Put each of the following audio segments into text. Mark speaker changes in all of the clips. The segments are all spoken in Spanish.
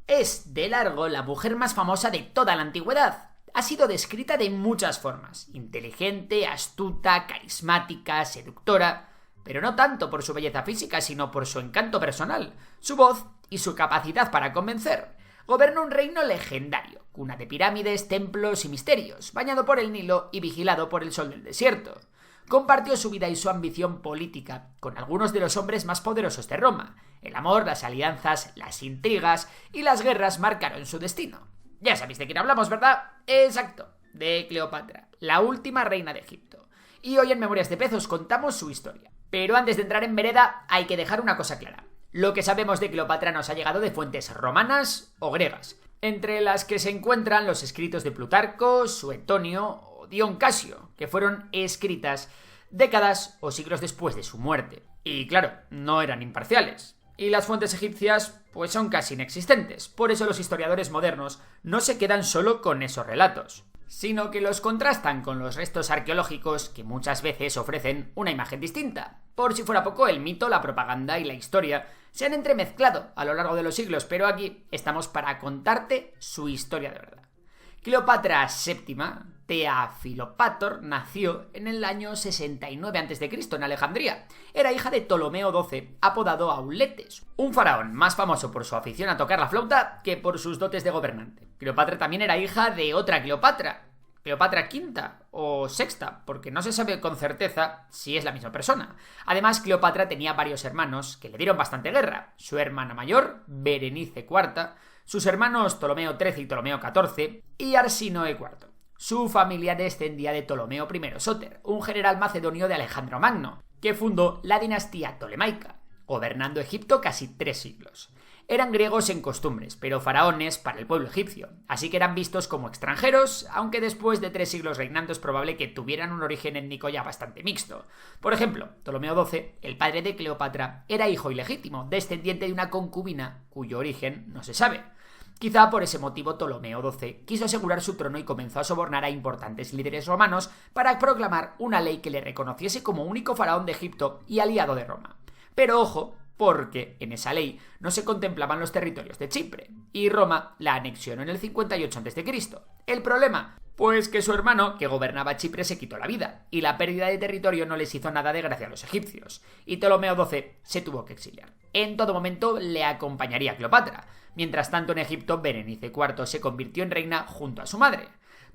Speaker 1: Es, de largo, la mujer más famosa de toda la antigüedad. Ha sido descrita de muchas formas: inteligente, astuta, carismática, seductora, pero no tanto por su belleza física, sino por su encanto personal, su voz y su capacidad para convencer. Gobernó un reino legendario, cuna de pirámides, templos y misterios, bañado por el Nilo y vigilado por el sol del desierto. Compartió su vida y su ambición política con algunos de los hombres más poderosos de Roma. El amor, las alianzas, las intrigas y las guerras marcaron su destino. Ya sabéis de quién hablamos, ¿verdad? Exacto, de Cleopatra, la última reina de Egipto. Y hoy en Memorias de Pez os contamos su historia. Pero antes de entrar en vereda hay que dejar una cosa clara. Lo que sabemos de Cleopatra nos ha llegado de fuentes romanas o griegas, entre las que se encuentran los escritos de Plutarco, Suetonio o Dion Casio, que fueron escritas décadas o siglos después de su muerte. Y claro, no eran imparciales. Y las fuentes egipcias pues son casi inexistentes. Por eso los historiadores modernos no se quedan solo con esos relatos, sino que los contrastan con los restos arqueológicos que muchas veces ofrecen una imagen distinta. Por si fuera poco, el mito, la propaganda y la historia se han entremezclado a lo largo de los siglos, pero aquí estamos para contarte su historia de verdad. Cleopatra VII, Thea Philopator, nació en el año 69 a.C. en Alejandría. Era hija de Ptolomeo XII, apodado Auletes, un faraón más famoso por su afición a tocar la flauta que por sus dotes de gobernante. Cleopatra también era hija de otra Cleopatra, Cleopatra V o VI, porque no se sabe con certeza si es la misma persona. Además, Cleopatra tenía varios hermanos que le dieron bastante guerra. Su hermana mayor, Berenice IV, sus hermanos Ptolomeo XIII y Ptolomeo XIV, y Arsínoe IV. Su familia descendía de Ptolomeo I Sóter, un general macedonio de Alejandro Magno, que fundó la dinastía tolemaica, gobernando Egipto casi 3 siglos. Eran griegos en costumbres, pero faraones para el pueblo egipcio, así que eran vistos como extranjeros, aunque después de 3 siglos reinando es probable que tuvieran un origen étnico ya bastante mixto. Por ejemplo, Ptolomeo XII, el padre de Cleopatra, era hijo ilegítimo, descendiente de una concubina cuyo origen no se sabe. Quizá por ese motivo Ptolomeo XII quiso asegurar su trono y comenzó a sobornar a importantes líderes romanos para proclamar una ley que le reconociese como único faraón de Egipto y aliado de Roma. Pero ojo, porque en esa ley no se contemplaban los territorios de Chipre, y Roma la anexionó en el 58 a.C. ¿El problema? Pues que su hermano, que gobernaba Chipre, se quitó la vida, y la pérdida de territorio no les hizo nada de gracia a los egipcios, y Ptolomeo XII se tuvo que exiliar. En todo momento le acompañaría Cleopatra. Mientras tanto, en Egipto, Berenice IV se convirtió en reina junto a su madre.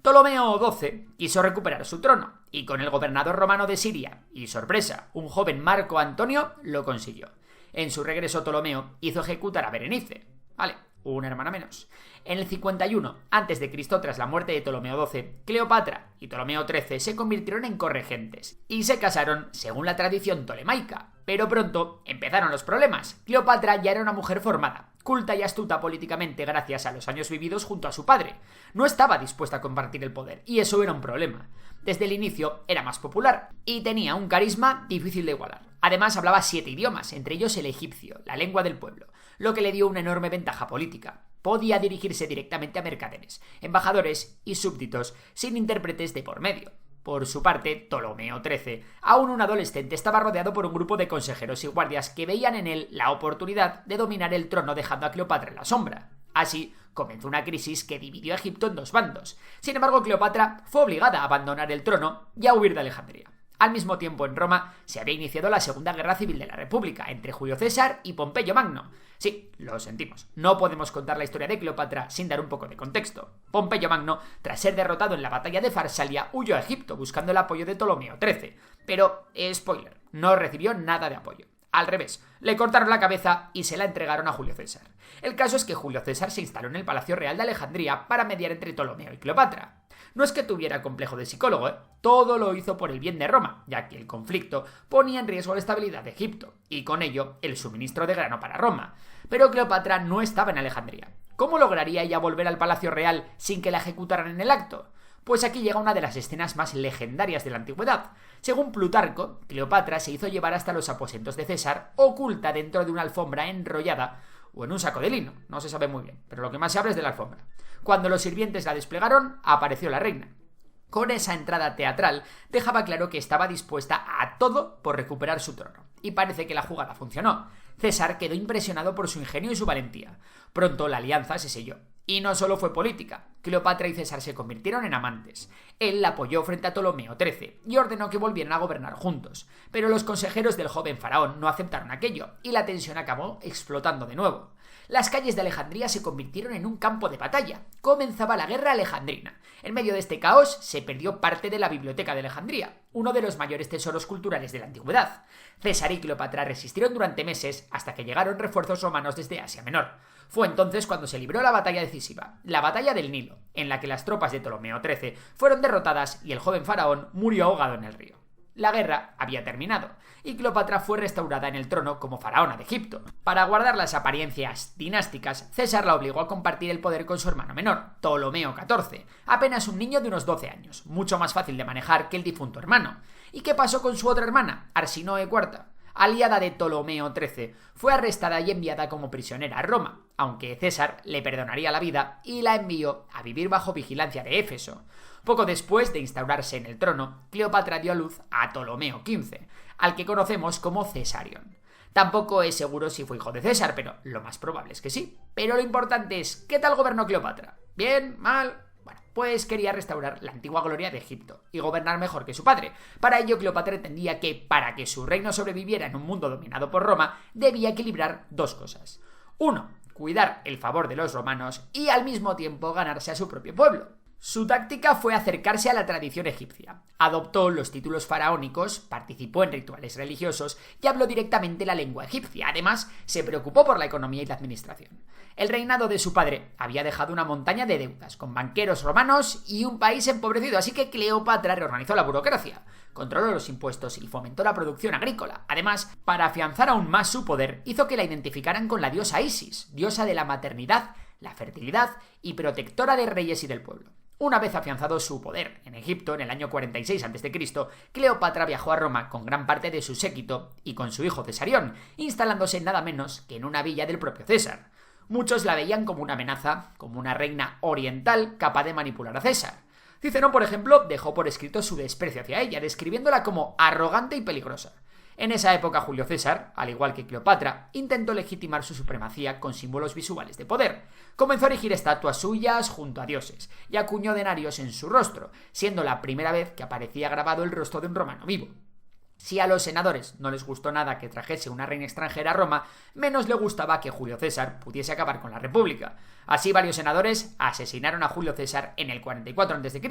Speaker 1: Ptolomeo XII quiso recuperar su trono, y con el gobernador romano de Siria, y sorpresa, un joven Marco Antonio, lo consiguió. En su regreso, Ptolomeo hizo ejecutar a Berenice. Vale, una hermana menos. En el 51 a.C., tras la muerte de Ptolomeo XII, Cleopatra y Ptolomeo XIII se convirtieron en corregentes y se casaron según la tradición tolemaica. Pero pronto empezaron los problemas. Cleopatra ya era una mujer formada, culta y astuta políticamente gracias a los años vividos junto a su padre. No estaba dispuesta a compartir el poder, y eso era un problema. Desde el inicio era más popular y tenía un carisma difícil de igualar. Además hablaba 7 idiomas, entre ellos el egipcio, la lengua del pueblo, lo que le dio una enorme ventaja política. Podía dirigirse directamente a mercaderes, embajadores y súbditos, sin intérpretes de por medio. Por su parte, Ptolomeo XIII, aún un adolescente, estaba rodeado por un grupo de consejeros y guardias que veían en él la oportunidad de dominar el trono dejando a Cleopatra en la sombra. Así comenzó una crisis que dividió a Egipto en 2 bandos. Sin embargo, Cleopatra fue obligada a abandonar el trono y a huir de Alejandría. Al mismo tiempo, en Roma se había iniciado la Segunda Guerra Civil de la República entre Julio César y Pompeyo Magno. Sí, lo sentimos, no podemos contar la historia de Cleopatra sin dar un poco de contexto. Pompeyo Magno, tras ser derrotado en la batalla de Farsalia, huyó a Egipto buscando el apoyo de Ptolomeo XIII. Pero, spoiler, no recibió nada de apoyo. Al revés, le cortaron la cabeza y se la entregaron a Julio César. El caso es que Julio César se instaló en el Palacio Real de Alejandría para mediar entre Ptolomeo y Cleopatra. No es que tuviera complejo de psicólogo, todo lo hizo por el bien de Roma, ya que el conflicto ponía en riesgo la estabilidad de Egipto, y con ello el suministro de grano para Roma. Pero Cleopatra no estaba en Alejandría. ¿Cómo lograría ella volver al Palacio Real sin que la ejecutaran en el acto? Pues aquí llega una de las escenas más legendarias de la antigüedad. Según Plutarco, Cleopatra se hizo llevar hasta los aposentos de César, oculta dentro de una alfombra enrollada o en un saco de lino, no se sabe muy bien, pero lo que más se habla es de la alfombra. Cuando los sirvientes la desplegaron, apareció la reina. Con esa entrada teatral dejaba claro que estaba dispuesta a todo por recuperar su trono. Y parece que la jugada funcionó. César quedó impresionado por su ingenio y su valentía. Pronto la alianza se selló. Y no solo fue política. Cleopatra y César se convirtieron en amantes. Él la apoyó frente a Ptolomeo XIII y ordenó que volvieran a gobernar juntos. Pero los consejeros del joven faraón no aceptaron aquello y la tensión acabó explotando de nuevo. Las calles de Alejandría se convirtieron en un campo de batalla. Comenzaba la guerra alejandrina. En medio de este caos se perdió parte de la biblioteca de Alejandría, uno de los mayores tesoros culturales de la antigüedad. César y Cleopatra resistieron durante meses hasta que llegaron refuerzos romanos desde Asia Menor. Fue entonces cuando se libró la batalla decisiva, la batalla del Nilo, en la que las tropas de Ptolomeo XIII fueron derrotadas y el joven faraón murió ahogado en el río. La guerra había terminado, y Cleopatra fue restaurada en el trono como faraona de Egipto. Para guardar las apariencias dinásticas, César la obligó a compartir el poder con su hermano menor, Ptolomeo XIV, apenas un niño de unos 12 años, mucho más fácil de manejar que el difunto hermano. ¿Y qué pasó con su otra hermana, Arsinoe IV? Aliada de Ptolomeo XIII, fue arrestada y enviada como prisionera a Roma, aunque César le perdonaría la vida y la envió a vivir bajo vigilancia de Éfeso. Poco después de instaurarse en el trono, Cleopatra dio a luz a Ptolomeo XV, al que conocemos como Cesarion. Tampoco es seguro si fue hijo de César, pero lo más probable es que sí. Pero lo importante es, ¿qué tal gobernó Cleopatra? ¿Bien? ¿Mal? Bueno, pues quería restaurar la antigua gloria de Egipto y gobernar mejor que su padre. Para ello, Cleopatra entendía que, para que su reino sobreviviera en un mundo dominado por Roma, debía equilibrar dos cosas. 1. Cuidar el favor de los romanos y al mismo tiempo ganarse a su propio pueblo. Su táctica fue acercarse a la tradición egipcia. Adoptó los títulos faraónicos, participó en rituales religiosos y habló directamente la lengua egipcia. Además, se preocupó por la economía y la administración. El reinado de su padre había dejado una montaña de deudas, con banqueros romanos y un país empobrecido, así que Cleopatra reorganizó la burocracia, controló los impuestos y fomentó la producción agrícola. Además, para afianzar aún más su poder, hizo que la identificaran con la diosa Isis, diosa de la maternidad, la fertilidad y protectora de reyes y del pueblo. Una vez afianzado su poder en Egipto en el año 46 a.C., Cleopatra viajó a Roma con gran parte de su séquito y con su hijo Cesarión, instalándose nada menos que en una villa del propio César. Muchos la veían como una amenaza, como una reina oriental capaz de manipular a César. Cicerón, por ejemplo, dejó por escrito su desprecio hacia ella, describiéndola como arrogante y peligrosa. En esa época, Julio César, al igual que Cleopatra, intentó legitimar su supremacía con símbolos visuales de poder. Comenzó a erigir estatuas suyas junto a dioses y acuñó denarios en su rostro, siendo la primera vez que aparecía grabado el rostro de un romano vivo. Si a los senadores no les gustó nada que trajese una reina extranjera a Roma, menos le gustaba que Julio César pudiese acabar con la República. Así, varios senadores asesinaron a Julio César en el 44 a.C.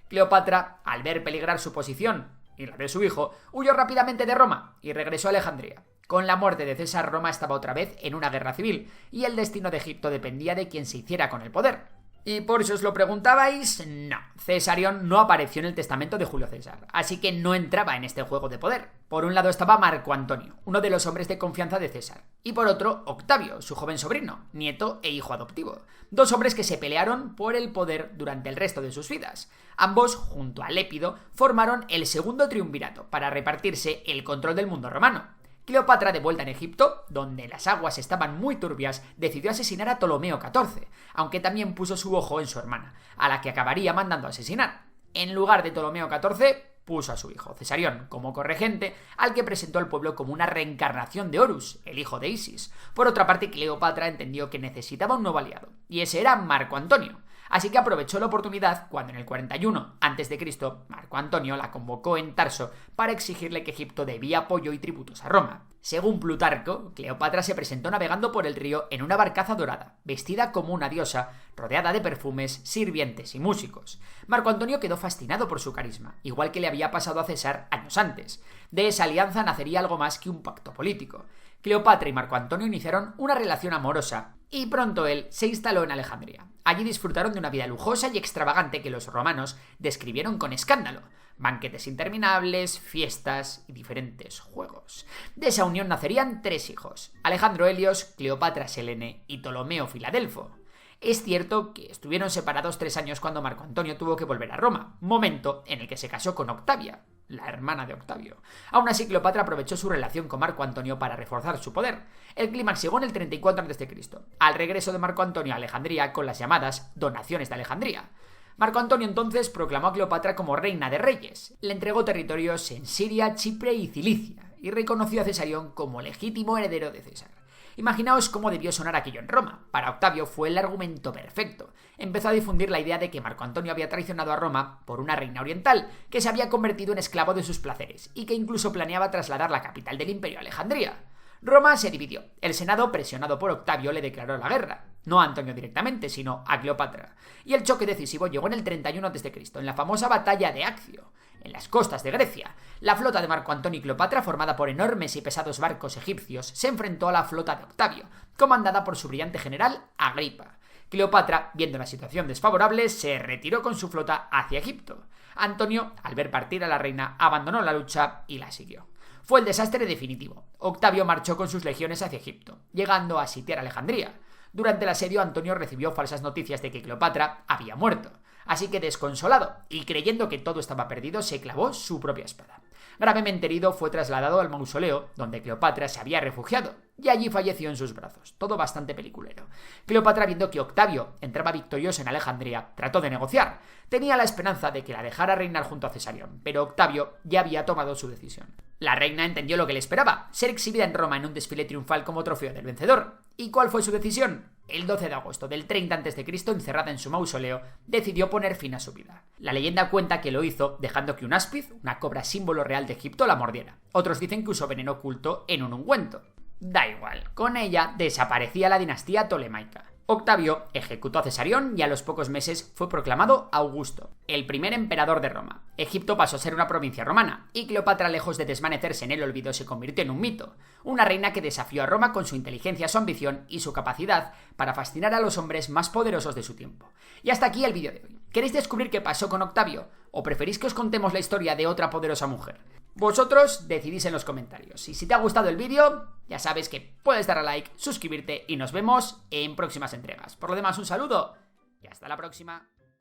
Speaker 1: Cleopatra, al ver peligrar su posición y la de su hijo, huyó rápidamente de Roma y regresó a Alejandría. Con la muerte de César, Roma estaba otra vez en una guerra civil y el destino de Egipto dependía de quien se hiciera con el poder. Y por si os lo preguntabais, no, Cesarión no apareció en el testamento de Julio César, así que no entraba en este juego de poder. Por un lado estaba Marco Antonio, uno de los hombres de confianza de César, y por otro Octavio, su joven sobrino, nieto e hijo adoptivo. Dos hombres que se pelearon por el poder durante el resto de sus vidas. Ambos, junto a Lépido, formaron el segundo triunvirato para repartirse el control del mundo romano. Cleopatra, de vuelta en Egipto, donde las aguas estaban muy turbias, decidió asesinar a Ptolomeo XIV, aunque también puso su ojo en su hermana, a la que acabaría mandando asesinar. En lugar de Ptolomeo XIV, puso a su hijo, Cesarión, como corregente, al que presentó al pueblo como una reencarnación de Horus, el hijo de Isis. Por otra parte, Cleopatra entendió que necesitaba un nuevo aliado, y ese era Marco Antonio. Así que aprovechó la oportunidad cuando en el 41 a.C. Marco Antonio la convocó en Tarso para exigirle que Egipto debía apoyo y tributos a Roma. Según Plutarco, Cleopatra se presentó navegando por el río en una barcaza dorada, vestida como una diosa, rodeada de perfumes, sirvientes y músicos. Marco Antonio quedó fascinado por su carisma, igual que le había pasado a César años antes. De esa alianza nacería algo más que un pacto político. Cleopatra y Marco Antonio iniciaron una relación amorosa y pronto él se instaló en Alejandría. Allí disfrutaron de una vida lujosa y extravagante que los romanos describieron con escándalo. Banquetes interminables, fiestas y diferentes juegos. De esa unión nacerían 3 hijos: Alejandro Helios, Cleopatra Selene y Ptolomeo Filadelfo. Es cierto que estuvieron separados 3 años cuando Marco Antonio tuvo que volver a Roma, momento en el que se casó con Octavia, la hermana de Octavio. Aún así, Cleopatra aprovechó su relación con Marco Antonio para reforzar su poder. El clímax llegó en el 34 a.C., al regreso de Marco Antonio a Alejandría con las llamadas donaciones de Alejandría. Marco Antonio entonces proclamó a Cleopatra como reina de reyes. Le entregó territorios en Siria, Chipre y Cilicia, y reconoció a Cesarión como legítimo heredero de César. Imaginaos cómo debió sonar aquello en Roma. Para Octavio fue el argumento perfecto. Empezó a difundir la idea de que Marco Antonio había traicionado a Roma por una reina oriental, que se había convertido en esclavo de sus placeres, y que incluso planeaba trasladar la capital del imperio a Alejandría. Roma se dividió. El Senado, presionado por Octavio, le declaró la guerra. No a Antonio directamente, sino a Cleopatra. Y el choque decisivo llegó en el 31 a.C., en la famosa batalla de Accio, en las costas de Grecia. La flota de Marco Antonio y Cleopatra, formada por enormes y pesados barcos egipcios, se enfrentó a la flota de Octavio, comandada por su brillante general Agripa. Cleopatra, viendo la situación desfavorable, se retiró con su flota hacia Egipto. Antonio, al ver partir a la reina, abandonó la lucha y la siguió. Fue el desastre definitivo. Octavio marchó con sus legiones hacia Egipto, llegando a sitiar Alejandría. Durante el asedio, Antonio recibió falsas noticias de que Cleopatra había muerto. Así que, desconsolado y creyendo que todo estaba perdido, se clavó su propia espada. Gravemente herido, fue trasladado al mausoleo donde Cleopatra se había refugiado, y allí falleció en sus brazos. Todo bastante peliculero. Cleopatra, viendo que Octavio entraba victorioso en Alejandría, trató de negociar. Tenía la esperanza de que la dejara reinar junto a Cesarión, pero Octavio ya había tomado su decisión. La reina entendió lo que le esperaba: ser exhibida en Roma en un desfile triunfal como trofeo del vencedor. ¿Y cuál fue su decisión? El 12 de agosto del 30 a.C., encerrada en su mausoleo, decidió poner fin a su vida. La leyenda cuenta que lo hizo dejando que un áspiz, una cobra símbolo real de Egipto, la mordiera. Otros dicen que usó veneno oculto en un ungüento. Da igual, con ella desaparecía la dinastía tolemaica. Octavio ejecutó a Cesarión y a los pocos meses fue proclamado Augusto, el primer emperador de Roma. Egipto pasó a ser una provincia romana, y Cleopatra, lejos de desvanecerse en el olvido, se convirtió en un mito. Una reina que desafió a Roma con su inteligencia, su ambición y su capacidad para fascinar a los hombres más poderosos de su tiempo. Y hasta aquí el vídeo de hoy. ¿Queréis descubrir qué pasó con Octavio? ¿O preferís que os contemos la historia de otra poderosa mujer? Vosotros decidís en los comentarios. Y si te ha gustado el vídeo, ya sabes que puedes dar a like, suscribirte y nos vemos en próximas entregas. Por lo demás, un saludo y hasta la próxima.